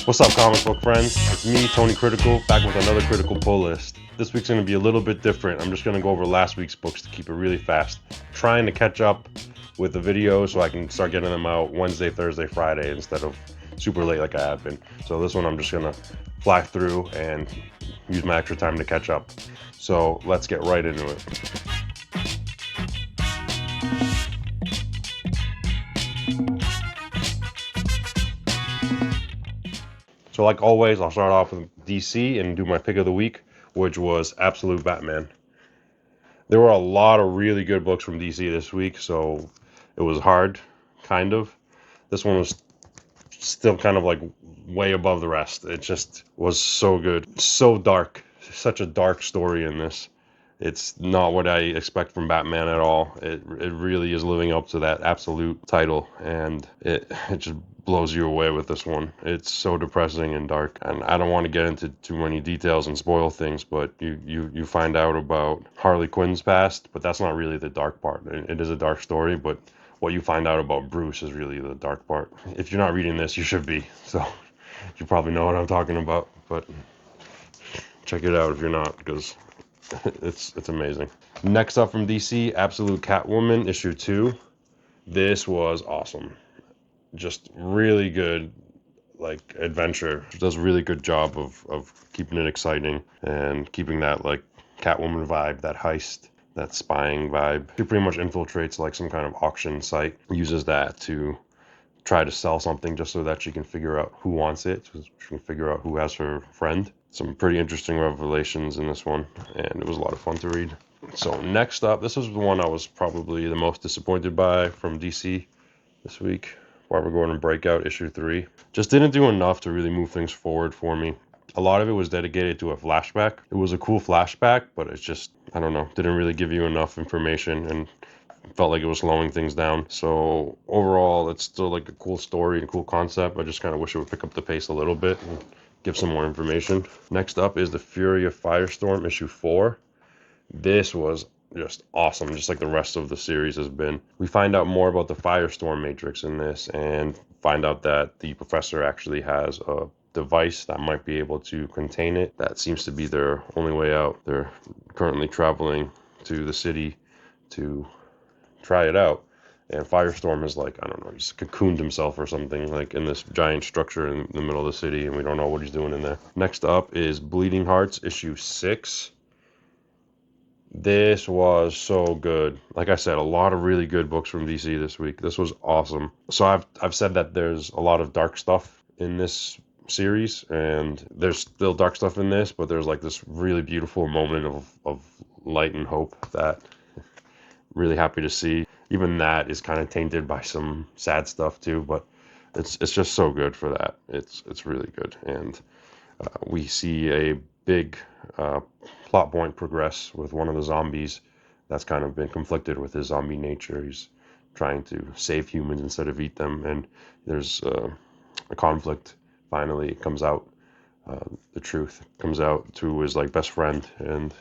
What's up, comic book friends? It's me, Tony Critical, back with another Critical Pull List. This week's going to be a little bit different. I'm just going to go over last week's books to keep it really fast. Trying to catch up with the videos so I can start getting them out Wednesday, Thursday, Friday instead of super late like I have been. So this one I'm just going to fly through and use my extra time to catch up. So let's get right into it. So like always, I'll start off with DC and do my pick of the week, which was Absolute Batman. There were a lot of really good books from DC this week, so it was hard, kind of. This one was still kind of like way above the rest. It just was so good. So dark. Such a dark story in this. It's not what I expect from Batman at all. It really is living up to that Absolute title, and it just blows you away with this one. It's so depressing and dark, and I don't want to get into too many details and spoil things, but you find out about Harley Quinn's past, but that's not really the dark part. It is a dark story, but what you find out about Bruce is really the dark part. If you're not reading this, you should be, so you probably know what I'm talking about, but check it out if you're not, because it's amazing. Next up from DC, Absolute Catwoman, issue 2. This was awesome. Just really good, like, adventure. It does a really good job of keeping it exciting and keeping that, like, Catwoman vibe, that heist, that spying vibe. She pretty much infiltrates, like, some kind of auction site, uses that to try to sell something just so that she can figure out who wants it, so she can figure out who has her friend. Some pretty interesting revelations in this one, and it was a lot of fun to read. So next up, this was the one I was probably the most disappointed by from DC this week. Barbara Gordon Breakout, issue 3. Just didn't do enough to really move things forward for me. A lot of it was dedicated to a flashback. It was a cool flashback, but it's just, I don't know, didn't really give you enough information and felt like it was slowing things down. So overall, it's still like a cool story and cool concept. I just kind of wish it would pick up the pace a little bit and give some more information. Next up is The Fury of Firestorm, issue 4. This was just awesome, just like the rest of the series has been. We find out more about the Firestorm Matrix in this and find out that the professor actually has a device that might be able to contain it. That seems to be their only way out. They're currently traveling to the city to try it out. And Firestorm is like, I don't know, he's cocooned himself or something, like in this giant structure in the middle of the city, and we don't know what he's doing in there. Next up is Bleeding Hearts, issue 6. This was so good. Like I said, a lot of really good books from DC this week. This was awesome. So I've said that there's a lot of dark stuff in this series, and there's still dark stuff in this, but there's like this really beautiful moment of light and hope that I'm really happy to see. Even that is kind of tainted by some sad stuff too, but it's just so good for that. It's really good, and we see a big plot point progress with one of the zombies that's kind of been conflicted with his zombie nature. He's trying to save humans instead of eat them, and there's a conflict. Finally, it comes out. The truth comes out to his like best friend, and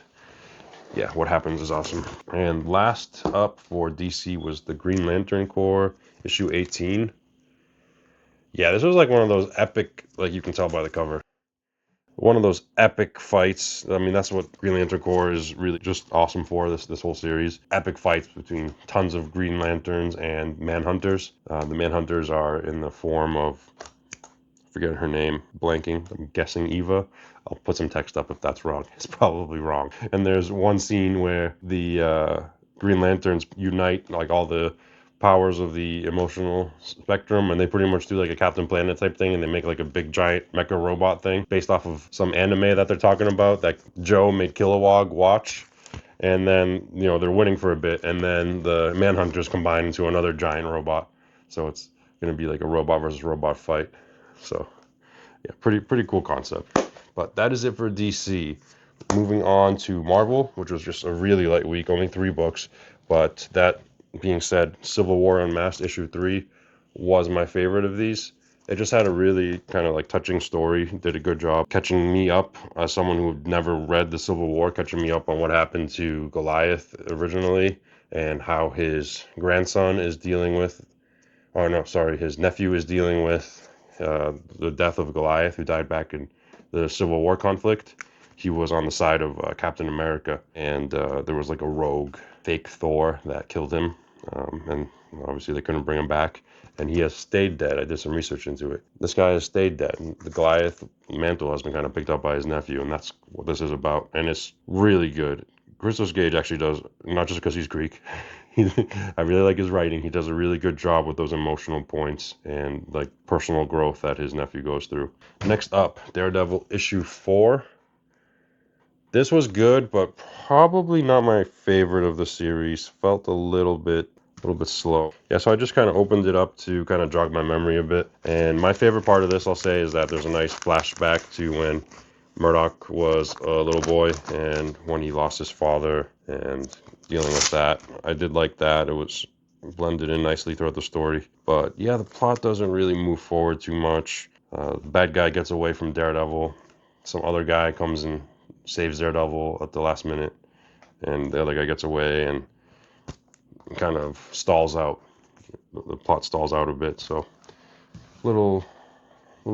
yeah, what happens is awesome. And last up for DC was the Green Lantern Corps, issue 18. Yeah, this was like one of those epic, like you can tell by the cover, one of those epic fights. I mean, that's what Green Lantern Corps is really just awesome for, this whole series. Epic fights between tons of Green Lanterns and Manhunters. The Manhunters are in the form of, I forget her name, blanking, I'm guessing Eva. I'll put some text up if that's wrong. It's probably wrong. And there's one scene where the Green Lanterns unite like all the powers of the emotional spectrum, and they pretty much do like a Captain Planet type thing, and they make like a big giant mecha robot thing based off of some anime that they're talking about that Joe made Kilowog watch. And then, you know, they're winning for a bit, and then the Manhunters combine into another giant robot. So it's going to be like a robot versus robot fight. So yeah, pretty cool concept. But that is it for DC. Moving on to Marvel, which was just a really light week, only 3 books. But that being said, Civil War Unmasked issue 3 was my favorite of these. It just had a really kind of like touching story. Did a good job catching me up as someone who had never read the Civil War, catching me up on what happened to Goliath originally and how his grandson is dealing with, his nephew is dealing with the death of Goliath, who died back in the Civil War conflict. He was on the side of Captain America, and there was like a rogue fake Thor that killed him, and obviously they couldn't bring him back, and he has stayed dead. I did some research into it. This guy has stayed dead, and the Goliath mantle has been kind of picked up by his nephew, and that's what this is about, and it's really good. Christos Gage actually does, not just because he's Greek, I really like his writing. He does a really good job with those emotional points and like personal growth that his nephew goes through. Next up, Daredevil issue 4. This was good, but probably not my favorite of the series. Felt a little bit slow. Yeah, so I just kind of opened it up to kind of jog my memory a bit. And my favorite part of this, I'll say, is that there's a nice flashback to when Murdoch was a little boy and when he lost his father and dealing with that. I did like that. It was blended in nicely throughout the story. But yeah, the plot doesn't really move forward too much. The bad guy gets away from Daredevil. Some other guy comes and saves Daredevil at the last minute, and the other guy gets away and kind of stalls out. The plot stalls out a bit, so little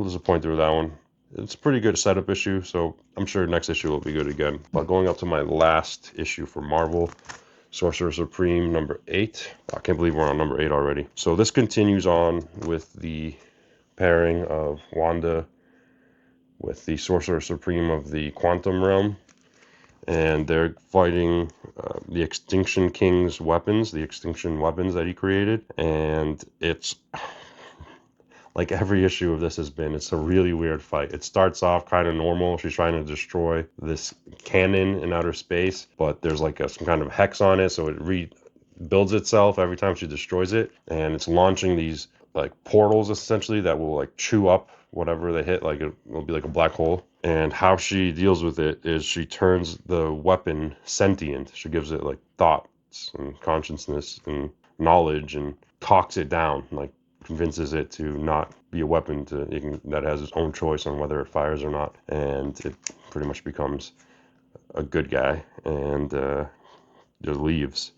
disappointed with that one. It's a pretty good setup issue, so I'm sure next issue will be good again. But going up to my last issue for Marvel, Sorcerer Supreme number 8. I can't believe we're on number 8 already. So this continues on with the pairing of Wanda with the Sorcerer Supreme of the Quantum Realm, and they're fighting the Extinction King's weapons, the extinction weapons that he created, and it's like every issue of this has been, it's a really weird fight. It starts off kind of normal. She's trying to destroy this cannon in outer space, but there's like some kind of hex on it, so it rebuilds itself every time she destroys it, and it's launching these like portals essentially that will like chew up whatever they hit, like it'll be like a black hole. And how she deals with it is she turns the weapon sentient. She gives it like thoughts and consciousness and knowledge and talks it down, like convinces it to not be a weapon that has its own choice on whether it fires or not. And it pretty much becomes a good guy and just leaves.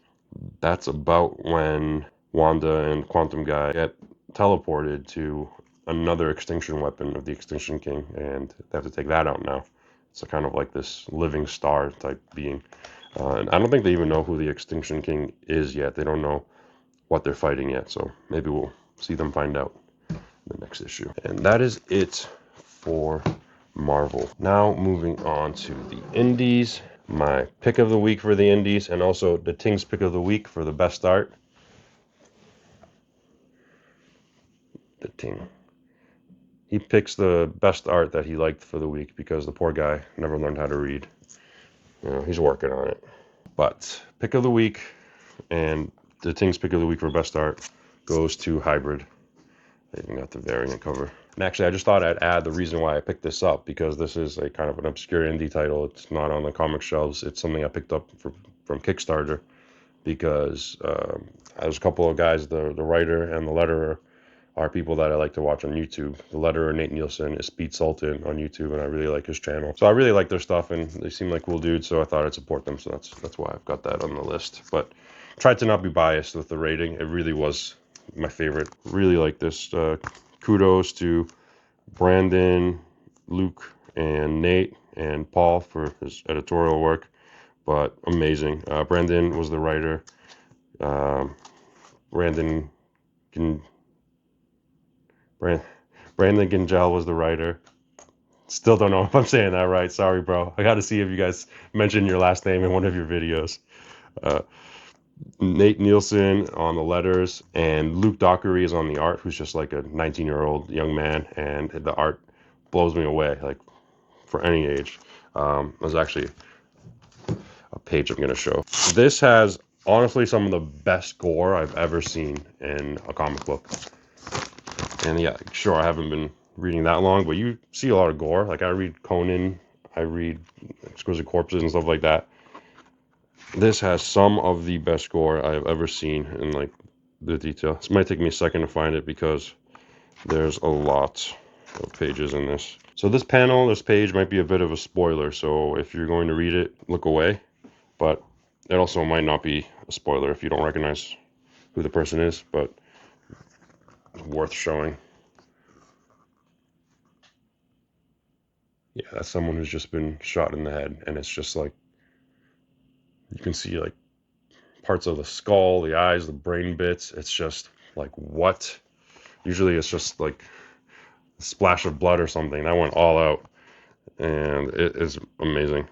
That's about when Wanda and Quantum Guy get teleported to another extinction weapon of the Extinction King, and they have to take that out now. It's kind of like this living star type being. And I don't think they even know who the Extinction King is yet. They don't know what they're fighting yet, so maybe we'll see them find out in the next issue. And that is it for Marvel. Now moving on to the indies. My pick of the week for the indies, and also the Ting's pick of the week for the best art. The Ting. He picks the best art that he liked for the week because the poor guy never learned how to read. You know, he's working on it. But pick of the week and the Ting's pick of the week for best art goes to Hybrid. I even got the variant cover. And actually, I just thought I'd add the reason why I picked this up, because this is a kind of an obscure indie title. It's not on the comic shelves. It's something I picked up from Kickstarter because there's a couple of guys, the writer and the letterer, are people that I like to watch on YouTube. The letterer, Nate Nielsen, is Speed Sultan on YouTube, and I really like his channel. So I really like their stuff, and they seem like cool dudes, so I thought I'd support them. So that's why I've got that on the list. But tried to not be biased with the rating. It really was my favorite. Really like this. Kudos to Brandon, Luke, and Nate, and Paul for his editorial work. But amazing. Brandon was the writer. Brandon Gingell was the writer. Still don't know if I'm saying that right. Sorry, bro. I got to see if you guys mention your last name in one of your videos. Nate Nielsen on the letters, and Luke Dockery is on the art, who's just like a 19-year-old young man, and the art blows me away, like for any age. There's actually a page I'm going to show. This has honestly some of the best gore I've ever seen in a comic book. And yeah, sure, I haven't been reading that long, but you see a lot of gore. Like I read Conan, I read Exquisite Corpses and stuff like that. This has some of the best gore I've ever seen in like the detail. This might take me a second to find it because there's a lot of pages in this. So this page might be a bit of a spoiler. So if you're going to read it, look away. But it also might not be a spoiler if you don't recognize who the person is, but it's worth showing. Yeah, that's someone who's just been shot in the head, and it's just like you can see like parts of the skull, the eyes, the brain bits. It's just like what? Usually it's just like a splash of blood or something. That went all out, and it is amazing.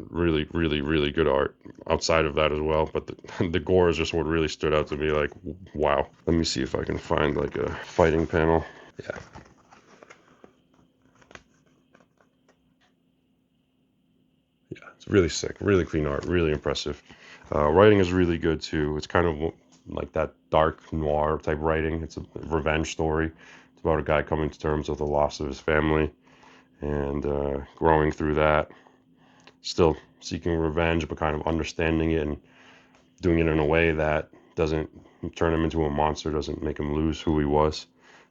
Really, really, really good art outside of that as well. But the gore is just what really stood out to me. Like, wow. Let me see if I can find like a fighting panel. Yeah. Yeah, it's really sick, really clean art, really impressive. Writing is really good too. It's kind of like that dark noir type writing. It's a revenge story. It's about a guy coming to terms with the loss of his family and growing through that, still seeking revenge, but kind of understanding it and doing it in a way that doesn't turn him into a monster, doesn't make him lose who he was,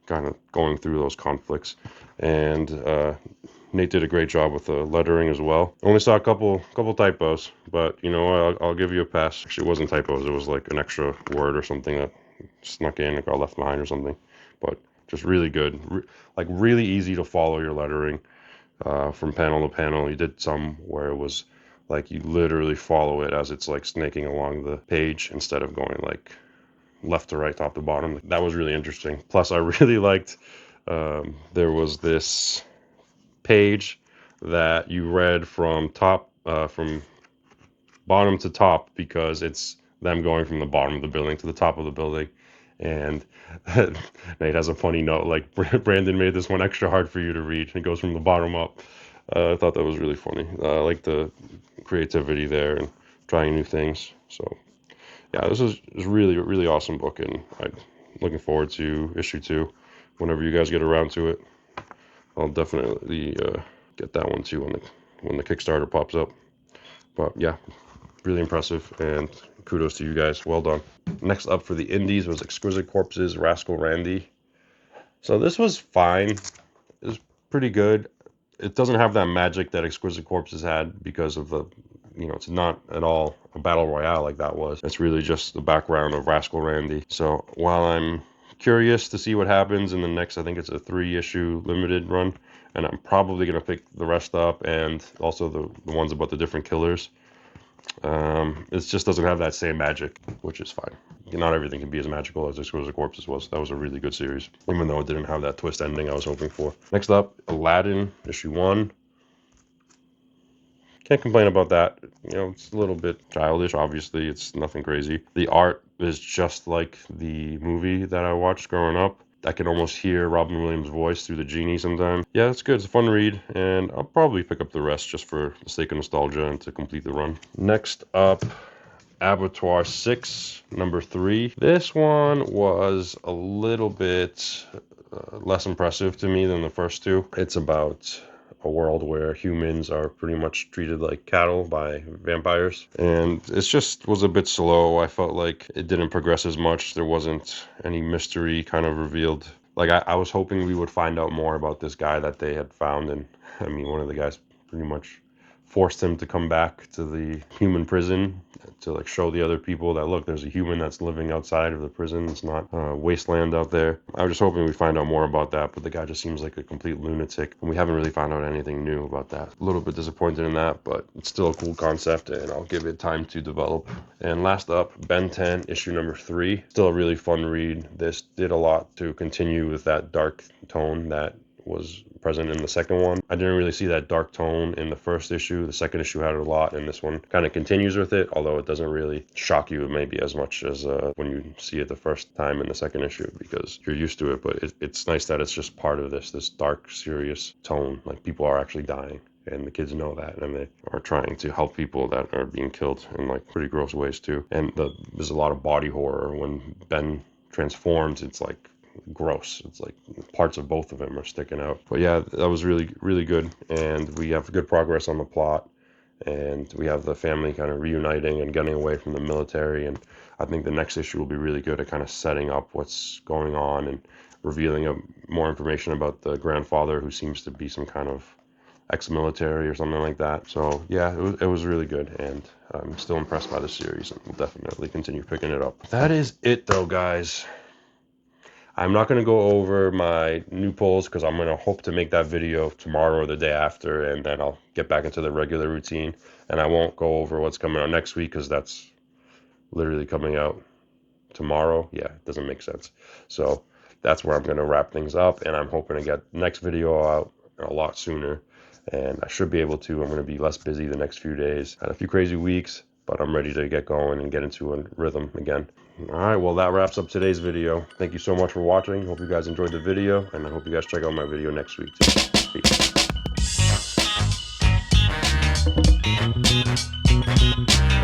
kind of going through those conflicts. And Nate did a great job with the lettering as well. Only saw a couple typos, but you know what? I'll give you a pass. Actually, it wasn't typos. It was like an extra word or something that snuck in, it got left behind or something. But just really good, like really easy to follow your lettering from panel to panel. You did some where it was like you literally follow it as it's like snaking along the page instead of going like left to right, top to bottom. That was really interesting. Plus, I really liked there was this page that you read from from bottom to top because it's them going from the bottom of the building to the top of the building. And Nate has a funny note like Brandon made this one extra hard for you to read. It goes from the bottom up. I thought that was really funny. I like the creativity there and trying new things. So yeah, this is really really awesome book, and I'm looking forward to issue 2 whenever you guys get around to it. I'll definitely get that one too when the Kickstarter pops up. But yeah, really impressive, and kudos to you guys. Well done. Next up for the indies was Exquisite Corpses, Rascal Randy. So this was fine. It was pretty good. It doesn't have that magic that Exquisite Corpses had because of the, it's not at all a battle royale like that was. It's really just the background of Rascal Randy. So while I'm curious to see what happens in the next, I think it's a 3-issue limited run, and I'm probably going to pick the rest up and also the ones about the different killers. It just doesn't have that same magic, which is fine. Not everything can be as magical as Exquisite Corpses was. That was a really good series, even though it didn't have that twist ending I was hoping for. Next up, Aladdin, issue 1. Can't complain about that. It's a little bit childish. Obviously, it's nothing crazy. The art is just like the movie that I watched growing up. I can almost hear Robin Williams' voice through the genie sometimes. Yeah, it's good. It's a fun read, and I'll probably pick up the rest just for the sake of nostalgia and to complete the run. Next up, Abattoir 6, number 3. This one was a little bit less impressive to me than the first two. It's about a world where humans are pretty much treated like cattle by vampires, and it just was a bit slow. I felt like it didn't progress as much. There wasn't any mystery kind of revealed. Like I was hoping we would find out more about this guy that they had found, and I mean one of the guys pretty much forced him to come back to the human prison to like show the other people that look, there's a human that's living outside of the prison. It's not a wasteland out there. I was just hoping we'd find out more about that, but the guy just seems like a complete lunatic, and we haven't really found out anything new about that. A little bit disappointed in that, but it's still a cool concept, and I'll give it time to develop. And last up, Ben 10, issue number 3. Still a really fun read. This did a lot to continue with that dark tone that was present in the second one. I didn't really see that dark tone in the first issue. The second issue had it a lot, and this one kind of continues with it, although it doesn't really shock you maybe as much as when you see it the first time in the second issue, because you're used to it. But it's nice that it's just part of this dark, serious tone. Like people are actually dying, and the kids know that, and they are trying to help people that are being killed in like pretty gross ways too. And there's a lot of body horror when Ben transforms. It's like gross. It's like parts of both of them are sticking out. But yeah, that was really really good, and we have good progress on the plot, and we have the family kind of reuniting and getting away from the military. And I think the next issue will be really good at kind of setting up what's going on and revealing more information about the grandfather, who seems to be some kind of ex-military or something like that. So yeah, it was really good, and I'm still impressed by the series, and we'll definitely continue picking it up. That is it though, guys. I'm not going to go over my new pulls because I'm going to hope to make that video tomorrow or the day after, and then I'll get back into the regular routine. And I won't go over what's coming out next week because that's literally coming out tomorrow. Yeah, it doesn't make sense. So that's where I'm going to wrap things up, and I'm hoping to get the next video out a lot sooner. And I should be able to. I'm going to be less busy the next few days. Had a few crazy weeks, but I'm ready to get going and get into a rhythm again. All right, well, that wraps up today's video. Thank you so much for watching. Hope you guys enjoyed the video, and I hope you guys check out my video next week too. Peace.